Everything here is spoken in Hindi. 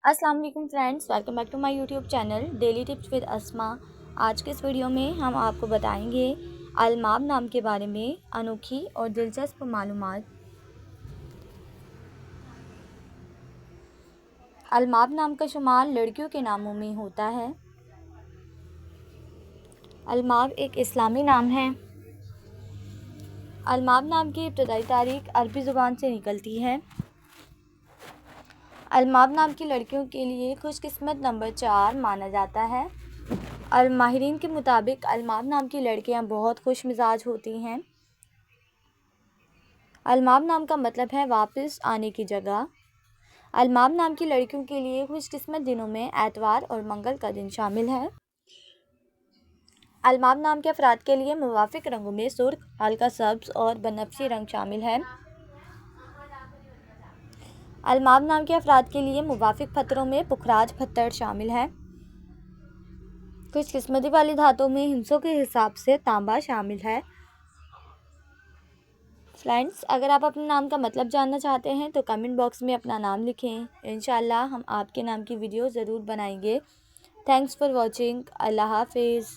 अस्सलाम वालेकुम friends, welcome back to my YouTube channel daily tips with Asma. आज के इस वीडियो में हम आपको बताएंगे अलमाब नाम के बारे में अनोखी और दिलचस्प मालूमात। अलमाब नाम का शुमार लड़कियों के नामों में होता है। अलमाब एक इस्लामी नाम है। अलमाब नाम की इब्तदाई तारीख अरबी ज़ुबान से निकलती है। अलमाब नाम की लड़कियों के लिए खुशकिस्मत नंबर 4 माना जाता है। और माहिरीन के मुताबिक अलमाब नाम की लड़कियां बहुत खुश मिजाज होती हैं। अलमाब नाम का मतलब है वापस आने की जगह। अलमाब नाम की लड़कियों के लिए खुशकिस्मत दिनों में एतवार और मंगल का दिन शामिल है। अलमाब नाम के अफराद के लिए मुवाफिक रंगों में सुर्ख, हल्का सब्ज और बनफशी रंग शामिल है। अलमाब नाम के अफराद के लिए मुवाफिक पत्थरों में पुखराज पत्थर शामिल है। खुशकिस्मती वाली धातुओं में हिंसों के हिसाब से तांबा शामिल है। फ्रेंड्स, अगर आप अपने नाम का मतलब जानना चाहते हैं तो कमेंट बॉक्स में अपना नाम लिखें। इंशाल्लाह हम आपके नाम की वीडियो ज़रूर बनाएंगे। Thanks for watching. अल्लाह हाफिज़।